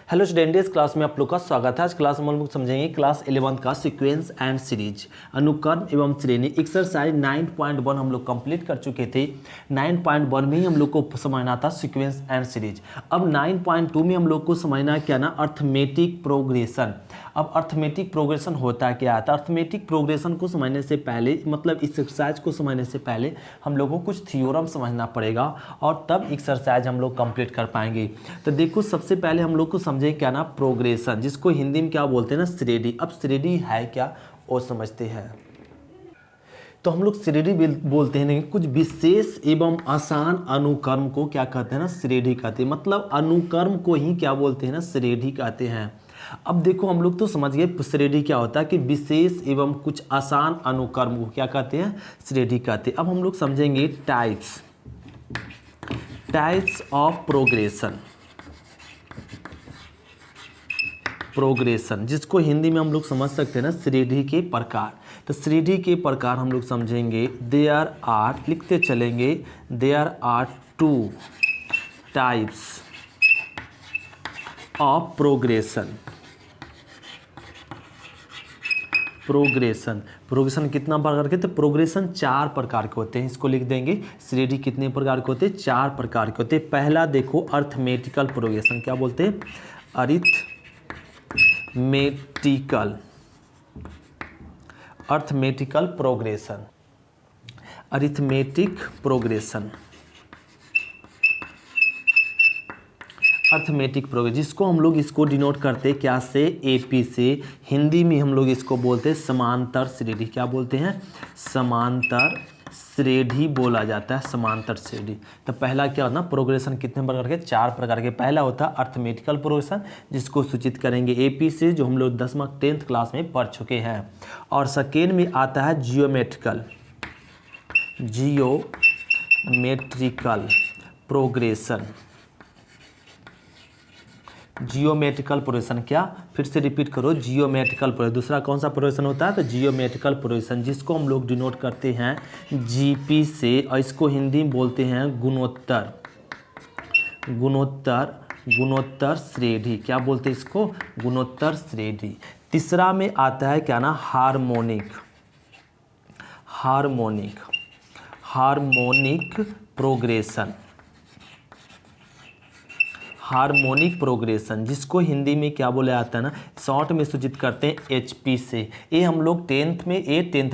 Hello student, इस class में आप लोग का स्वागत है। आज क्लास में हम लोग समझेंगे क्लास 11 का सीक्वेंस एंड सीरीज, अनुक्रम एवं श्रेणी। एक्सरसाइज 9.1 हम लोग कंप्लीट कर चुके थे। 9.1 में ही हम लोग को समझना था सीक्वेंस एंड सीरीज। अब 9.2 में हम लोग को समझना क्या ना, अर्थमेटिक प्रोग्रेशन। अब अर्थमेटिक प्रोग्रेशन होता क्या था? अर्थमेटिक प्रोग्रेशन को समझने से पहले, मतलब इस एक्सरसाइज को समझने से पहले हम लोग को कुछ थ्योरम समझना पड़ेगा और तब एक्सरसाइज हम लोग कंप्लीट कर पाएंगे। तो देखो, सबसे पहले हम लोग को समझे क्या ना, प्रोग्रेशन, जिसको हिंदी में क्या बोलते हैं ना, श्रेणी। अब श्रेणी है क्या वो समझते हैं। तो हम लोग श्रेणी बोलते हैं, कुछ विशेष एवं आसान अनुक्रम को क्या कहते हैं ना, श्रेणी कहते हैं। मतलब अनुक्रम को ही क्या बोलते हैं ना, श्रेणी कहते हैं। अब देखो, हम लोग तो समझ गए श्रेणी क्या होता है कि विशेष एवं कुछ आसान अनुक्रम को क्या कहते हैं, श्रेणी कहते हैं। अब हम लोग समझेंगे टाइप्स ऑफ प्रोग्रेशन, जिसको हिंदी में हम लोग समझ सकते हैं ना, श्रेणी के प्रकार। तो श्रेणी के प्रकार हम लोग समझेंगे, देयर आर, लिखते चलेंगे, there are 2 types of progression कितना प्रकार के? तो प्रोग्रेशन 4 प्रकार के होते हैं। इसको लिख देंगे, श्रेणी कितने प्रकार के होते हैं? 4 प्रकार के होते हैं। पहला देखो, अर्थमेटिकल प्रोग्रेशन। क्या बोलते हैं? Arithmetical progression. अर्थमेटिक प्रोग्रेशन, जिसको हम लोग इसको डिनोट करते हैं क्या से? एपी से। हिंदी में हम लोग इसको बोलते हैं समांतर श्रेणी। क्या बोलते हैं? समांतर श्रेणी बोला जाता है, समांतर श्रेणी। तो पहला क्या होता है, प्रोग्रेशन कितने प्रकार के? 4 प्रकार के। पहला होता है अर्थमेटिकल प्रोग्रेशन, जिसको सूचित करेंगे एपी से, जो हम लोग 10th क्लास में पढ़ चुके हैं। और सेकेंड में आता है जियोमेट्रिकल प्रोग्रेशन। जियोमेट्रिकल प्रोग्रेशन, क्या? फिर से रिपीट करो, जियोमेट्रिकल प्रोग्रेशन। दूसरा कौन सा प्रोग्रेशन होता है? तो जियोमेट्रिकल प्रोग्रेशन, जिसको हम लोग डिनोट करते हैं जीपी से, और इसको हिंदी में बोलते हैं गुणोत्तर श्रेणी। क्या बोलते हैं इसको? गुणोत्तर श्रेणी। तीसरा में आता है क्या ना, हार्मोनिक प्रोग्रेशन, जिसको हिंदी में क्या बोला जाता है ना, शॉर्ट में सूचित करते हैं एचपी से। ये हम लोग 10th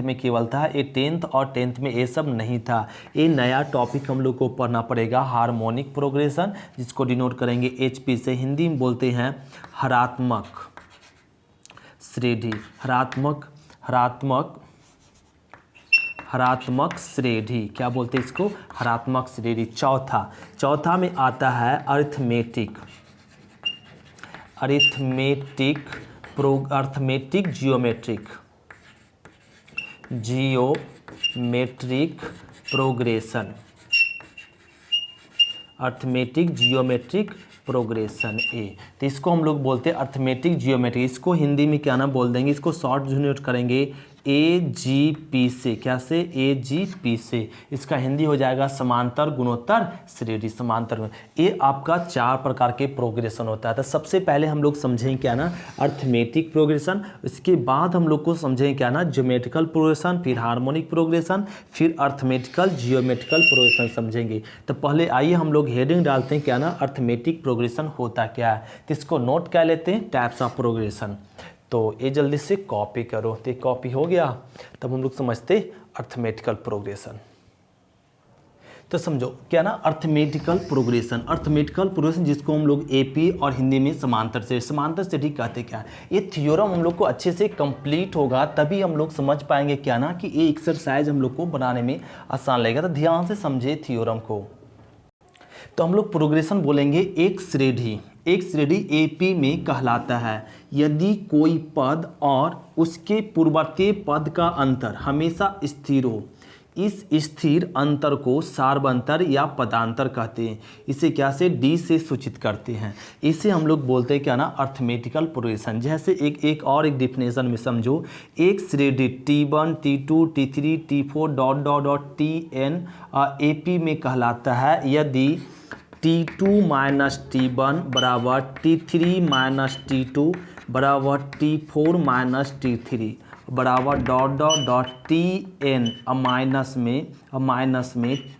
में केवल था। ये 10th और 10th में ये सब नहीं था। ये नया टॉपिक हम लोग को पढ़ना पड़ेगा, हार्मोनिक प्रोग्रेशन, जिसको डिनोट करेंगे एचपी से। हिंदी में बोलते हैं हरात्मक श्रेणी। हरात्मक श्रेणी, क्या बोलते हैं इसको? हरात्मक श्रेणी। चौथा में आता है arithmetic geometric progression. Arithmetic geometric progression ए। तो इसको हम लोग बोलते हैं अर्थमेटिक जियोमेट्रिक। इसको हिंदी में क्या ना बोल देंगे, इसको शॉर्ट डिनोट करेंगे एजीपी से। क्या से? एजीपी से। इसका हिंदी हो जाएगा समांतर गुणोत्तर श्रेणी। ये आपका 4 प्रकार के प्रोग्रेशन होता है। तो सबसे पहले हम लोग समझें क्या ना, अर्थमेटिक प्रोग्रेशन। इसके बाद हम लोग को समझें क्या ना, ज्योमेट्रिकल प्रोग्रेशन, फिर हार्मोनिक प्रोग्रेशन, फिर अर्थमेटिकल जियोमेट्रिकल प्रोग्रेशन समझेंगे। तो पहले आइए हम लोग हेडिंग डालते हैं क्या ना, अर्थमेटिक प्रोग्रेशन होता क्या है। तो इसको नोट क्या लेते हैं, टाइप्स ऑफ प्रोग्रेशन। तो ये जल्दी से कॉपी करो। तो कॉपी हो गया, तब हम लोग समझते अर्थमेटिकल प्रोग्रेशन। तो समझो क्या ना, अर्थमेटिकल प्रोग्रेशन, जिसको हम लोग एपी और हिंदी में समांतर श्रेणी कहते क्या है। ये थ्योरम हम लोग को अच्छे से कंप्लीट होगा, तभी हम लोग समझ पाएंगे क्या ना, कि ये एक्सरसाइज हम लोग को बनाने में आसान लगेगा। तो ध्यान से समझे थ्योरम को। तो हम लोग प्रोग्रेशन बोलेंगे, एक श्रेणी एपी में कहलाता है यदि कोई पद और उसके पूर्ववर्ती पद का अंतर हमेशा स्थिर हो। इस स्थिर अंतर को सार्वंतर या पदांतर कहते हैं। इसे क्या से? डी से सूचित करते हैं। इसे हम लोग बोलते हैं क्या ना, अर्थमेटिकल प्रोग्रेशन। जैसे एक डिफिनेशन में समझो, एक श्रेणी T1 T2 T3 T4 ... Tn AP में कहलाता है यदि T2 माइनस T1 बराबर T3 माइनस T2 बराबर T4 माइनस T3 बराबर dot dot dot Tn minus में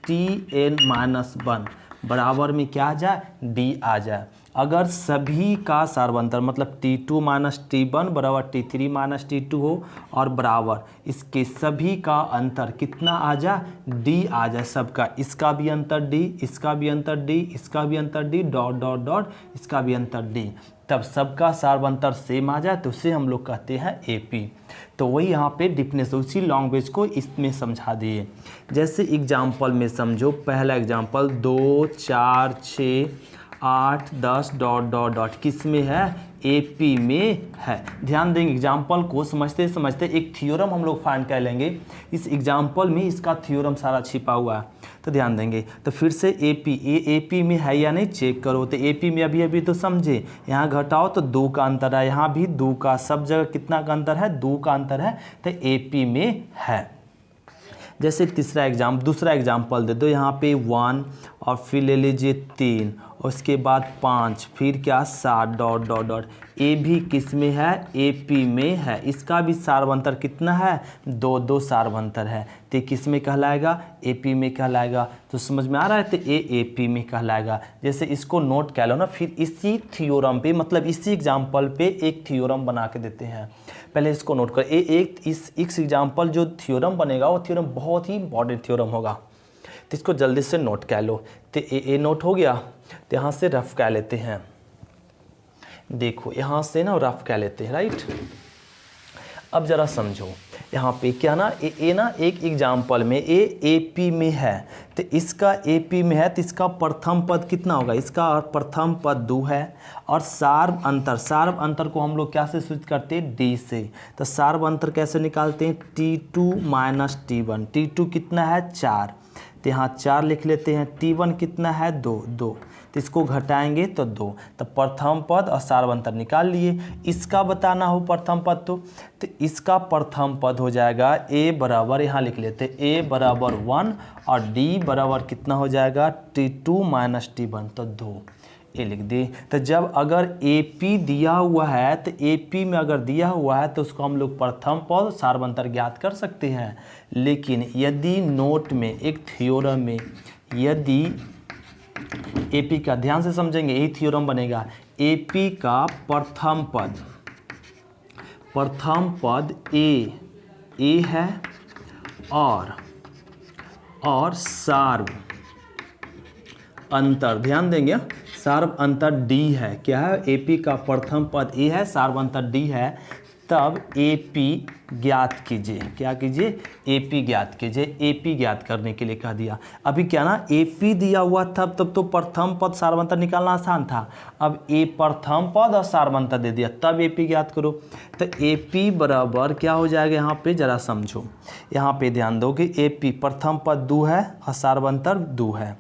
Tn माइनस 1 बराबर में क्या आ जाए D आ जाए। अगर सभी का सार्वंतर मतलब T2 माइनस T1 बराबर T3 माइनस T2 हो और बराबर इसके सभी का अंतर कितना आ जाए D आ जाए सबका, इसका भी अंतर D, इसका भी अंतर D, इसका भी अंतर D डॉट डॉट डॉट इसका भी अंतर D, तब सबका सार्वंतर सेम आ जाए तो उसे हम लोग कहते हैं AP। तो वही यहाँ पे डिफिनेशन उसी लैंग्वेज को इसमें समझा दिए। जैसे एग्जाम्पल में समझो, पहला एग्जाम्पल 2 4 6 8 10 डॉट डॉट डॉट किस में है AP में है। ध्यान देंगे एग्जाम्पल को समझते समझते एक थ्योरम हम लोग फाइंड कर लेंगे। इस एग्जाम्पल में इसका थ्योरम सारा छिपा हुआ है, तो ध्यान देंगे। तो फिर से AP में है या नहीं चेक करो। तो AP में अभी तो समझे, यहाँ घटाओ तो 2 का अंतर है, यहाँ भी 2 का, सब जगह कितना का अंतर है 2 का अंतर है, तो AP में है। जैसे दूसरा एग्जाम्पल दे दो, यहाँ पे 1 और फिर ले लीजिए 3 और उसके बाद 5 फिर क्या 7 डॉट डॉट डॉट। ए भी किस में है AP में है, इसका भी सार्वंतर कितना है 2 सार्वंतर है, तो किस में कहलाएगा AP में कहलाएगा। तो समझ में आ रहा है, तो AP में कहलाएगा। जैसे इसको नोट कर लो ना, फिर इसी थ्योरम पे मतलब इसी एग्जाम्पल पे एक थ्योरम बना के देते हैं। पहले इसको नोट कर, इस एग्जाम्पल जो थ्योरम बनेगा वो थ्योरम बहुत ही इंपॉर्टेंट थ्योरम होगा, तो इसको जल्दी से नोट कर लो। तो ए नोट हो गया, तो यहाँ से रफ कर लेते हैं। देखो यहाँ से ना रफ कर लेते हैं, राइट। अब जरा समझो, यहाँ पे क्या ना एक एग्जाम्पल में AP में है, तो इसका AP में है तो इसका प्रथम पद कितना होगा, इसका प्रथम पद 2 है और सार्व अंतर को हम लोग क्या से सूचित करते हैं D से। तो सार्व अंतर कैसे निकालते हैं T2 माइनस T1, T2 कितना है 4, तो यहाँ 4 लिख लेते हैं, T1 कितना है 2, तो इसको घटाएंगे तो 2, तो प्रथम पद और सार्वंतर निकाल लिए। इसका बताना हो प्रथम पद तो इसका प्रथम पद हो जाएगा A बराबर, यहाँ लिख लेते A बराबर 1 और D बराबर कितना हो जाएगा T2 माइनस T1, तो 2 ये लिख दे। तो जब अगर AP दिया हुआ है, तो AP में अगर दिया हुआ है तो उसको हम लोग प्रथम पद सार्वंतर ज्ञात कर सकते हैं। लेकिन यदि नोट में एक थ्योरम में यदि AP का, ध्यान से समझेंगे यही थ्योरम बनेगा, AP का प्रथम पद A है और सार्व अंतर, ध्यान देंगे सार्व अंतर D है। क्या है AP का प्रथम पद A है, सार्व अंतर D है, तब AP ज्ञात कीजिए। क्या कीजिए AP ज्ञात कीजिए। AP ज्ञात करने के लिए कह दिया। अभी क्या ना AP दिया हुआ था तब तो प्रथम पद सार्वंतर निकालना आसान था, अब A प्रथम पद और सार्वंतर दे दिया तब AP ज्ञात करो। तो AP बराबर क्या हो जाएगा, यहाँ पे जरा समझो, यहाँ पे ध्यान दो कि AP प्रथम पद 2 है और सार्वंतर 2 है,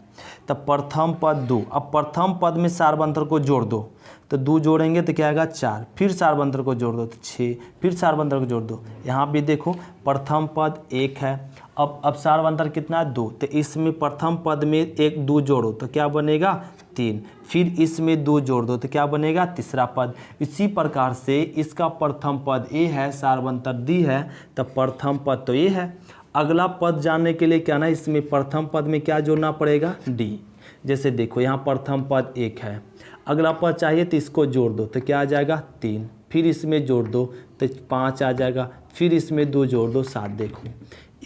तब प्रथम पद 2, अब प्रथम पद में सार्वंतर को जोड़ दो तो 2 जोड़ेंगे तो क्या आएगा 4, फिर सार्वंतर को जोड़ दो तो 6, फिर सार्वंतर को जोड़ दो। यहाँ भी देखो प्रथम पद 1 है, अब सार्वंतर कितना है 2, तो इसमें प्रथम पद में 1 2 जोड़ो तो क्या बनेगा 3, फिर इसमें 2 जोड़ दो तो क्या बनेगा तीसरा पद। इसी प्रकार से इसका प्रथम पद A है, सार्वंतर D है, तब प्रथम पद तो A है। अगला पद जानने के लिए क्या ना इसमें प्रथम पद में क्या जोड़ना पड़ेगा D। जैसे देखो यहाँ प्रथम पद 1 है, अगला पद चाहिए तो इसको जोड़ दो तो क्या आ जाएगा 3, फिर इसमें जोड़ दो तो 5 आ जाएगा, फिर इसमें 2 जोड़ दो 7। देखो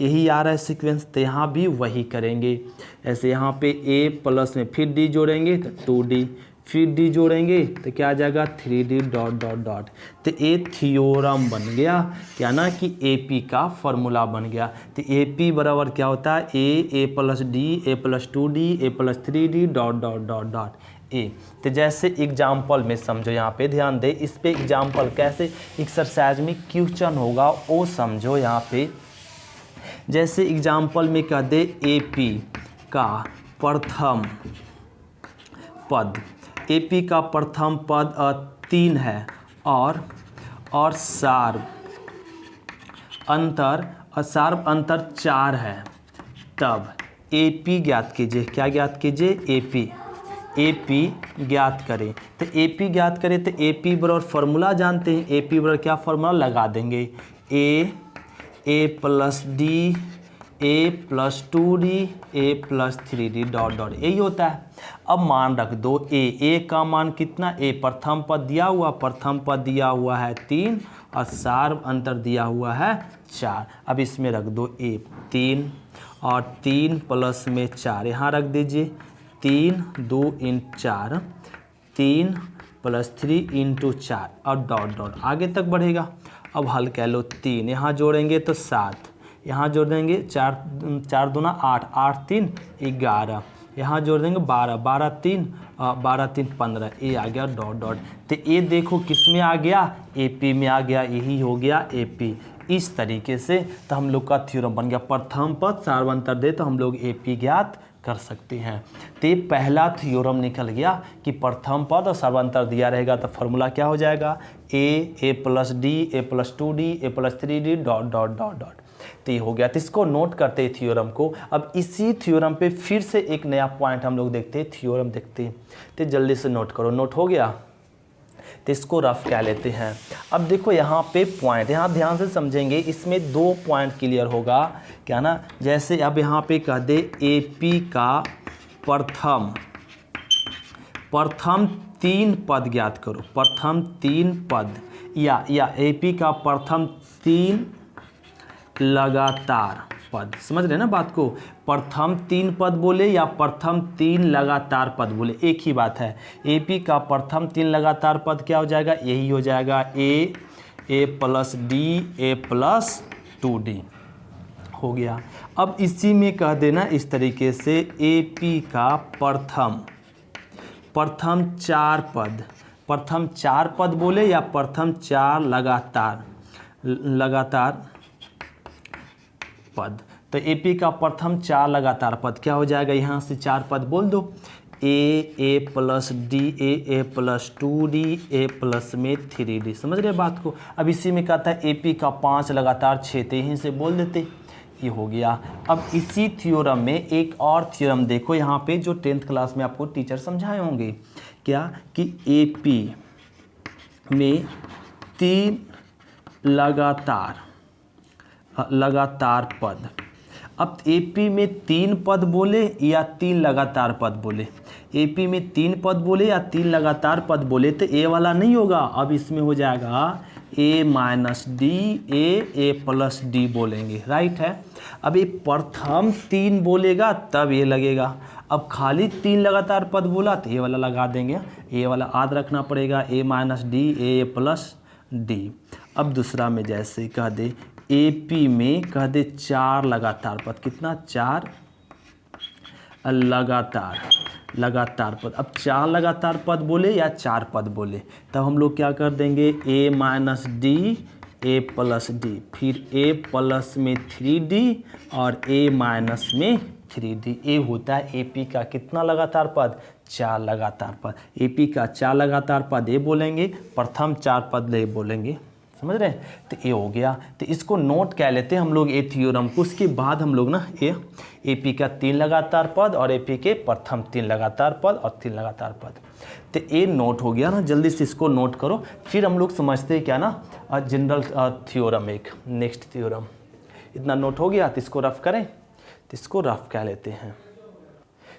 यही आ रहा है सीक्वेंस, तो यहाँ भी वही करेंगे। ऐसे यहाँ पे A प्लस में फिर D जोड़ेंगे तो 2D, फिर D जोड़ेंगे तो क्या आ जाएगा 3D डॉट डॉट डॉट। तो ये थ्योरम बन गया क्या ना कि AP का फॉर्मूला बन गया। तो AP बराबर क्या होता है A plus D, A plus 2D, A plus 3D dot dot dot dot A। तो जैसे एग्जाम्पल में समझो, यहाँ पे ध्यान दे, इस पे एग्जाम्पल कैसे एक्सरसाइज में क्वेश्चन होगा वो समझो। यहाँ पे जैसे एग्जाम्पल में कह दे AP का प्रथम पद, AP का प्रथम पद 3 है और सार्व अंतर 4 है, तब AP ज्ञात कीजिए। क्या ज्ञात कीजिए AP। ए पी ज्ञात करें। तो ए पी ज्ञात करें तो ए पी बराबर फार्मूला जानते हैं, ए पी बराबर क्या फार्मूला लगा देंगे, a plus d a plus 2d a plus 3d dot dot, यही होता है। अब मान रख दो ए का मान कितना, ए प्रथम पद दिया हुआ है 3 और सार अंतर दिया हुआ है 4। अब इसमें रख दो ए 3 और 3 प्लस में 4 यहाँ रख दीजिए, 3 2 × 4 3 प्लस 3 × 4 और डॉट डॉट आगे तक बढ़ेगा। अब हल कह लो, 3 यहाँ जोड़ेंगे तो 7, यहाँ जोड़ देंगे 4 दूना 8 8 3 11, यहाँ जोड़ देंगे 12 12 3 15, ए आ गया डॉट डॉट। तो ए देखो किस में आ गया, ए पी में आ गया, यही हो गया ए पी। इस तरीके से तो हम लोग का थ्योरम बन गया, प्रथम पद सार्वंतर दे तो हम लोग ए पी ज्ञात कर सकते हैं। तो ये पहला थ्योरम निकल गया कि प्रथम पद और सार्वंतर दिया रहेगा तो फार्मूला क्या हो जाएगा, a plus d a plus 2d a plus 3d dot dot dot dot. तो ये हो गया। तो इसको नोट करते हैं थ्योरम को। अब इसी थ्योरम पे फिर से एक नया पॉइंट हम लोग देखते हैं, थ्योरम देखते हैं। तो जल्दी से नोट करो, नोट हो गया तो इसको रफ क्या लेते हैं। अब देखो यहाँ पे पॉइंट, यहाँ ध्यान से समझेंगे, इसमें 2 पॉइंट क्लियर होगा क्या ना। जैसे अब यहाँ पे कह दे ए पी का प्रथम 3 पद ज्ञात करो, प्रथम 3 पद या ए पी का प्रथम 3 लगातार पद, समझ रहे ना बात को। प्रथम 3 पद बोले या प्रथम 3 लगातार पद बोले, एक ही बात है। एपी का प्रथम 3 लगातार पद क्या हो जाएगा, यही हो जाएगा a plus d a plus 2d हो गया। अब इसी में कह देना इस तरीके से, एपी का प्रथम 4 पद बोले या प्रथम 4 लगातार पद। तो एपी का प्रथम 4 लगातार पद क्या हो जाएगा, यहाँ से 4 पद बोल दो, a plus d a plus 2d a plus में 3d, समझ रहे बात को। अब इसी में कहता है एपी का 5 लगातार 6, तो यहीं से बोल देते, ये हो गया। अब इसी थ्योरम में एक और थ्योरम देखो यहाँ पे, जो 10th क्लास में आपको टीचर समझाए होंगे, क्या कि एपी में 3 लगातार पद। अब एपी में 3 पद बोले या 3 लगातार पद बोले, एपी में 3 पद बोले या 3 लगातार पद बोले तो ए वाला नहीं होगा। अब इसमें हो जाएगा a minus d a plus d बोलेंगे, राइट है। अब ये प्रथम 3 बोलेगा तब ये लगेगा। अब खाली 3 लगातार पद बोला तो ये वाला लगा देंगे, ये वाला याद रखना पड़ेगा, a minus d a plus d. अब दूसरा में जैसे कह दे एपी में कह दे 4 लगातार पद, कितना 4 लगातार पद। अब 4 लगातार पद बोले या 4 पद बोले तब हम लोग क्या कर देंगे, a minus d a plus d, फिर ए प्लस में 3d और ए माइनस में 3d। ए होता है एपी का कितना लगातार पद, 4 लगातार पद। एपी का 4 लगातार पद ए बोलेंगे, प्रथम 4 पद ले बोलेंगे, समझ रहे हैं। तो ये हो गया। तो इसको नोट क्या लेते हैं हम लोग ए थ्योरम को। उसके बाद हम लोग ना एपी का 3 लगातार पद और एपी के प्रथम 3 लगातार पद और 3 लगातार पद। तो ए नोट हो गया ना, जल्दी से इसको नोट करो। फिर हम लोग समझते हैं क्या ना, जनरल थ्योरम, एक नेक्स्ट थ्योरम। इतना नोट हो गया तो इसको रफ करें, तो इसको रफ क्या लेते हैं।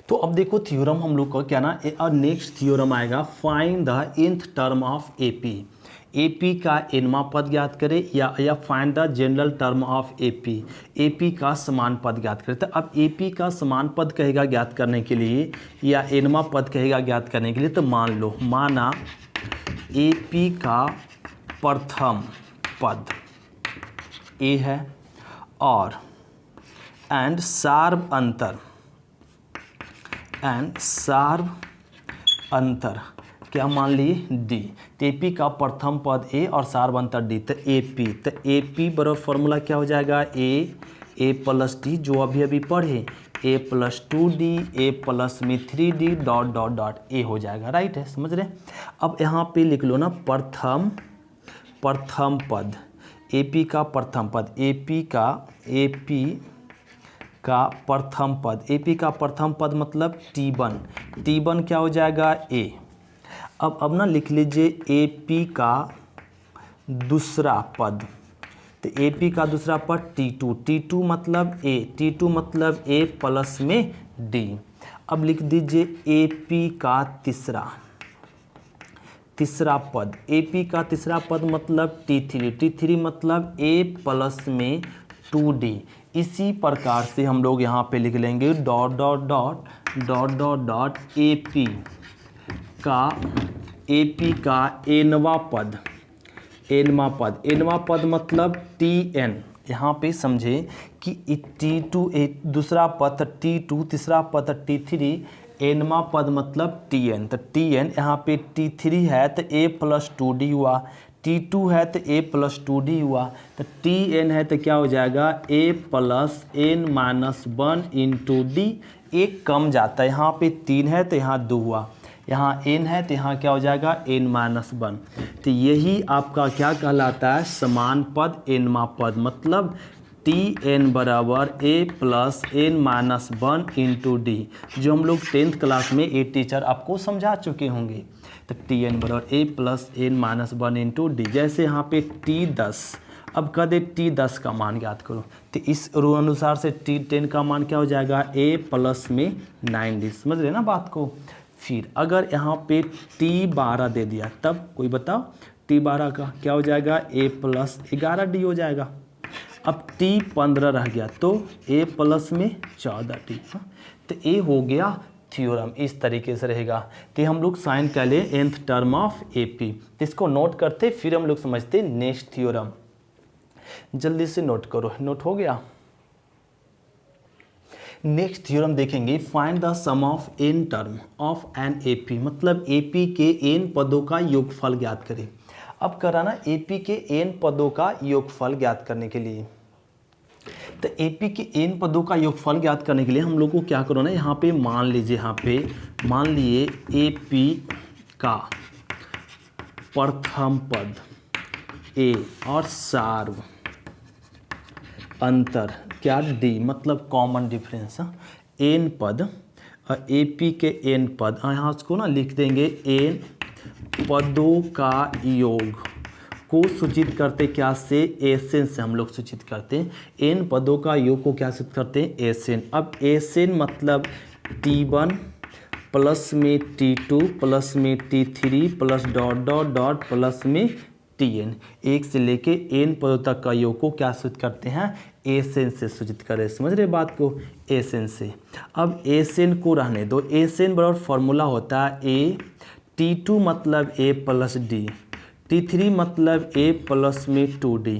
तो अब देखो थ्योरम हम लोग का क्या ना, नेक्स्ट थ्योरम आएगा, find the nth term of AP. AP का nवां पद ज्ञात करें या find the general term of AP. AP का समान पद ज्ञात करें। तो अब एपी का समान पद कहेगा ज्ञात करने के लिए या nवां पद कहेगा ज्ञात करने के लिए, तो मान लो, माना एपी का प्रथम पद ए है और एंड सार्व अंतर क्या मान लिए डी। तो एपी का प्रथम पद ए और सार्व अंतर डी। तो एपी बराबर फॉर्मूला क्या हो जाएगा, ए प्लस डी, जो अभी अभी पढ़े, ए प्लस 2d ए प्लस में 3d डॉट डॉट डॉट, ए हो जाएगा, राइट है, समझ रहे। अब यहाँ पे लिख लो ना, प्रथम पद, एपी का प्रथम पद, एपी का प्रथम पद, AP का प्रथम पद मतलब T1, T1 क्या हो जाएगा A। अब ना लिख लीजिए AP का दूसरा पद, तो AP का दूसरा पद T2, T2 मतलब A, T2 मतलब A प्लस में D। अब लिख दीजिए AP का तीसरा पद, AP का तीसरा पद मतलब T3, T3 मतलब A प्लस में 2D। इसी प्रकार से हम लोग यहाँ पे लिख लेंगे dot dot dot dot dot dot AP का एनवा पद मतलब TN। यहाँ पे समझे कि T2 दूसरा पद T2, तीसरा पद T3, एनवा पद मतलब TN। तो TN यहाँ पे T3 है तो A प्लस 2D हुआ, T2 है तो A प्लस 2D हुआ, तो TN है तो क्या हो जाएगा A plus N minus 1 into D। एक कम जाता है, यहाँ पे 3 है तो यहाँ 2 हुआ, यहाँ n है तो यहाँ क्या हो जाएगा n माइनस 1। तो यही आपका क्या कहलाता है समान पद एनवा पद, मतलब Tn बराबर A plus N minus 1 into D, जो हम लोग 10th क्लास में ये टीचर आपको समझा चुके होंगे। तो Tn बराबर A plus N minus 1 into D। जैसे यहाँ पे T10, अब कह दे T10 का मान याद करो, तो इस रो अनुसार से T10 का मान क्या हो जाएगा A प्लस में 9D। समझ रहे ना बात को। फिर अगर यहाँ पे T12 दे दिया तब कोई बताओ T12 का क्या हो जाएगा A प्लस 11D हो जाएगा। अब T15 रह गया तो A प्लस में 14D। तो A हो गया थ्योरम, इस तरीके से रहेगा। तो हम लोग साइन कर ले nth टर्म ऑफ AP, तो इसको नोट करते फिर हम लोग समझते नेक्स्ट थ्योरम। जल्दी से नोट करो, नोट हो गया। नेक्स्ट थ्योरम देखेंगे, find the sum of n term of n AP, मतलब AP के n पदों का योगफल ज्ञात करें। अब कराना AP के n पदों का योगफल ज्ञात करने के लिए, तो AP के n पदों का योगफल ज्ञात करने के लिए हम लोग को क्या करो ना, यहाँ पे मान लीजिए, यहाँ पे मान लिए AP का प्रथम पद A और सार्व अंतर क्या D, मतलब कॉमन डिफरेंस n पद AP के n पद, यहाँ उसको ना लिख देंगे n पदों का योग को सूचित करते क्या से एसएन से हम लोग सूचित करते हैं। n पदों का योग को क्या सूचित करते हैं एसएन। अब एसएन मतलब T1 प्लस में T2 प्लस में T3 plus dot dot dot plus में Tn, एक से लेके n पदों तक का योग को क्या सूचित करते हैं एसएन से सूचित करें। समझ रहे बात को, एसएन से। अब एसएन को रहने दो, एसएन बराबर फॉर्मूला होता है A, T2 मतलब A प्लस D, T3 मतलब A प्लस में 2D।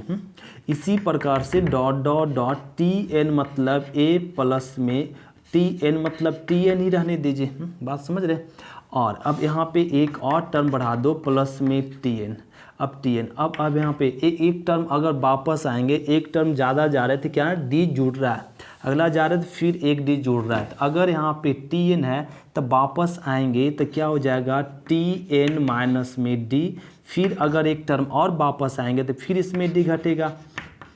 इसी प्रकार से डॉट डॉट डॉट Tn मतलब A प्लस में Tn मतलब Tn ही रहने दीजिए। बात समझ रहे। और अब यहाँ पे एक और टर्म बढ़ा दो प्लस में Tn, अब Tn। अब यहाँ पे एक टर्म अगर वापस आएंगे, एक टर्म ज़्यादा जा रहे थे क्या D जुड़ रहा है, अगला जा रहे थे फिर एक D जुड़ रहा है, तो अगर यहाँ पे Tn है तब वापस आएंगे तो क्या हो जाएगा Tn माइनस में D, फिर अगर एक टर्म और वापस आएंगे तो फिर इसमें D घटेगा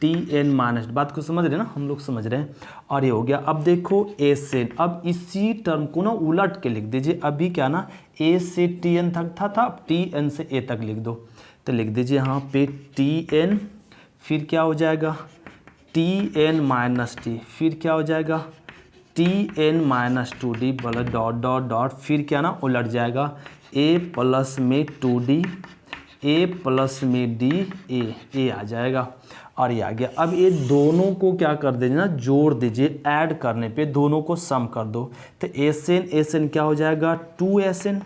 Tn माइनस। बात को समझ रहे ना, हम लोग समझ रहे हैं। और ये हो गया। अब देखो एसएन, अब इसी टर्म को ना उलट के लिख दीजिए। अभी क्या ना A से Tn तक था, अब Tn से A तक लिख दो, तो लिख दीजिए यहाँ पे Tn, फिर क्या हो जाएगा Tn माइनस D, फिर क्या हो जाएगा Tn minus 2D plus dot dot dot, फिर क्या ना उलट जाएगा A प्लस में 2D, A प्लस में D, A आ जाएगा। और ये आ गया। अब ये दोनों को क्या कर दीजिए ना, जोड़ दीजिए, ऐड करने पे दोनों को सम कर दो, तो एसएन क्या हो जाएगा 2SN।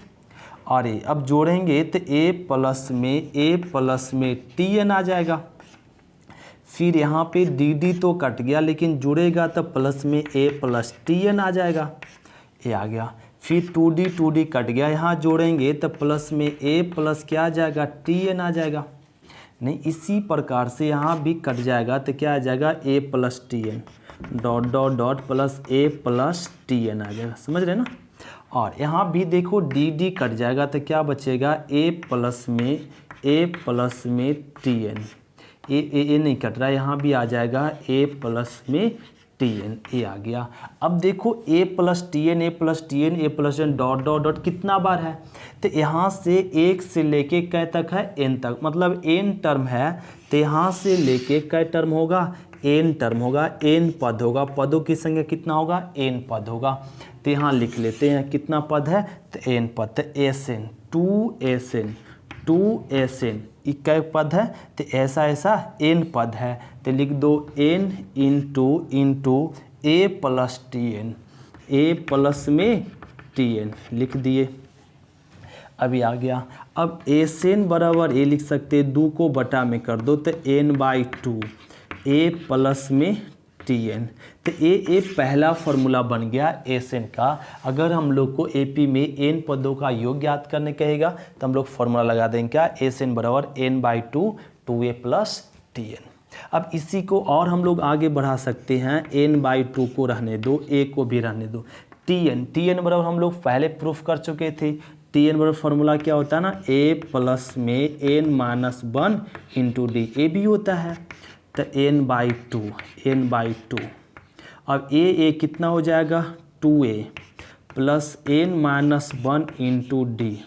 और ये अब जोड़ेंगे तो A प्लस में Tn आ जाएगा। फिर यहाँ पे DD तो कट गया, लेकिन जुड़ेगा तो प्लस में A प्लस Tn आ जाएगा, ये आ गया। फिर 2D कट गया, यहाँ जोड़ेंगे तो प्लस में A प्लस क्या आ जाएगा Tn आ जाएगा। नहीं, इसी प्रकार से यहाँ भी कट जाएगा तो क्या आ जाएगा A plus Tn dot dot dot plus A plus Tn आ जाएगा। समझ रहे ना। और यहाँ भी देखो DD कट जाएगा तो क्या बचेगा A प्लस में Tn, ए नहीं कट रहा है, यहाँ भी आ जाएगा A प्लस में टी एन, ए आ गया। अब देखो a plus t n, a plus t n, a plus n dot dot dot कितना बार है, तो यहाँ से 1 से लेके कै तक है, एन तक, मतलब एन टर्म है, तो यहाँ से लेके कै टर्म होगा, एन टर्म होगा, एन पद होगा, पदों की संख्या कितना होगा, एन पद होगा। तो यहाँ लिख लेते हैं कितना पद है, तो एन पद, तो S n, to S n कै पद है, तो ऐसा एन पद है, तो लिख दो N into A plus t n, a plus में टी एन लिख दिए। अभी आ गया, अब एस एन बराबर ए लिख सकते, 2 को बटा में कर दो, तो n/2 ए प्लस में टी एन, तो ए पहला फार्मूला बन गया एस एन का। अगर हम लोग को एपी में एन पदों का योग ज्ञात करने कहेगा तो हम लोग फार्मूला लगा देंगे क्या, एस एन बराबर n/2 2a plus t N. अब इसी को और हम लोग आगे बढ़ा सकते हैं, n/2 को रहने दो, a को भी रहने दो, टी एन बराबर हम लोग पहले प्रूफ कर चुके थे, टी एन बराबर फार्मूला क्या होता है ना, a प्लस में n-1 इंटू डी, ए भी होता है, तो n/2 अब ए कितना हो जाएगा, 2a plus n-1 into D,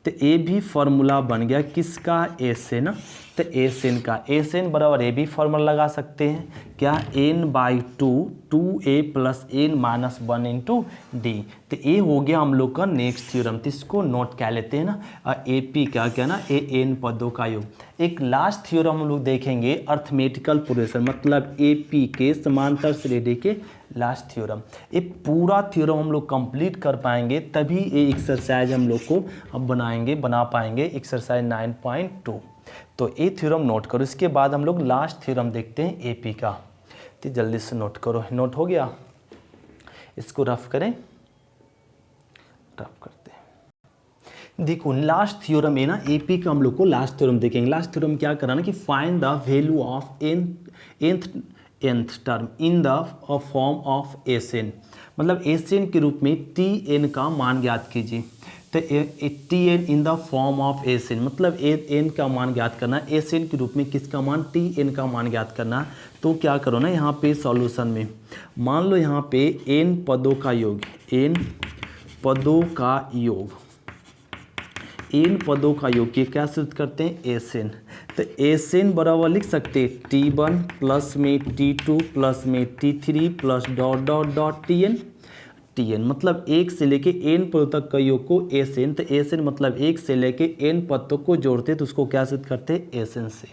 तो ए भी फार्मूला बन गया किसका, एस एन, तो एस एन का, एस एन बराबर ए भी फार्मूला लगा सकते हैं क्या, n/2 2a plus n-1 into D, तो ये हो गया हम लोग का नेक्स्ट थ्योरम। तो इसको नोट क्या लेते हैं ना, ए पी क्या ना, ए एन पदों का योग। एक लास्ट थ्योरम हम लोग देखेंगे, अर्थमेटिकल प्रोग्रेशन, मतलब ए पी के समांतर श्रेणी के लास्ट थ्योरम। ये पूरा थ्योरम हम लोग कंप्लीट कर पाएंगे तभी ये एक्सरसाइज हम लोग को अब बना पाएंगे एक्सरसाइज 9.2। तो ये थ्योरम नोट करो, इसके बाद हम लोग लास्ट थ्योरम देखते हैं एपी का। तो जल्दी से नोट करो, नोट हो गया, इसको रफ करें, रफ करते हैं। देखो लास्ट थ्योरम है ना, एपी का हम लोग को लास्ट थ्योरम देखेंगे। लास्ट थ्योरम क्या कराना कि find the value of nth term in the form of S n, मतलब एस एन के रूप में टी एन का मान ज्ञात कीजिए। तो T n in the form of S n, मतलब एन का मान ज्ञात करना, एस एन के रूप में किसका मान, टी एन का मान ज्ञात करना। तो क्या करो ना, यहाँ पे सॉल्यूशन में मान लो यहाँ पे एन पदों का योग, एन पदों का योग, एन पदों का योग के क्या सूत्र करते हैं, एस एन। तो एस एन बराबर लिख सकते हैं T1 प्लस में T2 प्लस में T3 plus dot dot dot T n, मतलब 1 से लेके n पद तक का योग को एस एन, तो एस एन मतलब 1 से लेके n पद तक को जोड़ते तो उसको क्या सूत्र करते हैं, एस एन से।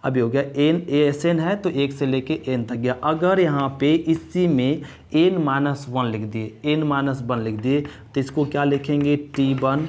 अब हो गया एन एस एन है तो 1 से लेके n तक गया। अगर यहाँ पे इसी में n-1 लिख दिए, n-1 लिख दिए तो इसको क्या लिखेंगे, T1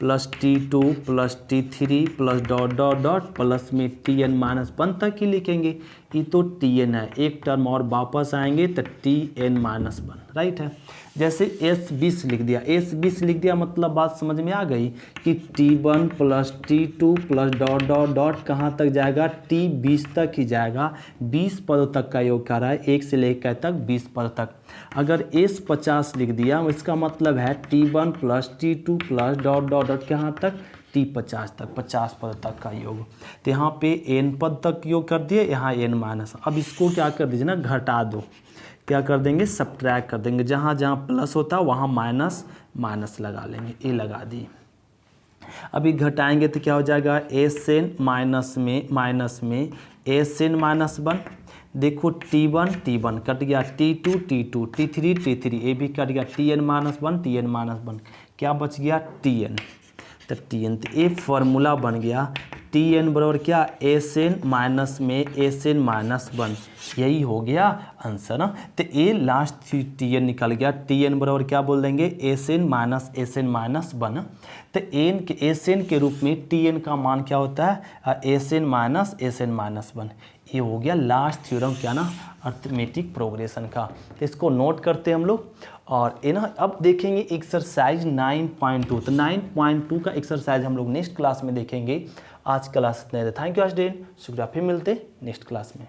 plus T2 plus T3 plus dot dot dot plus में Tn-1 तक ही लिखेंगे। ये तो Tn है, एक टर्म और वापस आएंगे तो Tn-1 राइट है। जैसे S20 लिख दिया, S20 लिख दिया मतलब बात समझ में आ गई कि T1 plus T2 plus dot dot dot कहाँ तक जाएगा, T20 तक ही जाएगा। 20 पदों तक का योग कर रहा है, 1 से लेकर तक 20 पद तक। अगर S50 लिख दिया इसका मतलब है T1 plus T2 plus dot dot dot कहाँ तक, T50 तक, 50 पद तक का योग। तो यहाँ पे n पद तक योग कर दिए, यहाँ n-। अब इसको क्या कर दीजिए ना, घटा दो, क्या कर देंगे, सब्ट्रैक्ट कर देंगे, जहाँ जहाँ प्लस होता है वहाँ माइनस माइनस लगा लेंगे, ए लगा दी। अभी घटाएंगे तो क्या हो जाएगा, एस एन माइनस में एस एन -1, देखो T1 कट गया, T2 T3 ए भी कट गया, Tn-1 क्या बच गया, Tn। तो ये फार्मूला बन गया, Tn बराबर क्या, एस एन माइनस में एस एन -1, यही हो गया आंसर ना। तो ये लास्ट Tn निकल गया, Tn बराबर क्या बोल देंगे, S n minus S n -1। तो एन के एस एन के रूप में Tn का मान क्या होता है, S n minus S n -1। ये हो गया लास्ट थ्योरम क्या ना, अर्थमेटिक प्रोग्रेशन का। तो इसको नोट करते हैं हम लोग और ये ना अब देखेंगे एक्सरसाइज 9.2। तो 9.2 का एक्सरसाइज हम लोग नेक्स्ट क्लास में देखेंगे। आज क्लास इतने थे, थैंक यू आज डे, शुक्रिया, फिर मिलते नेक्स्ट क्लास में।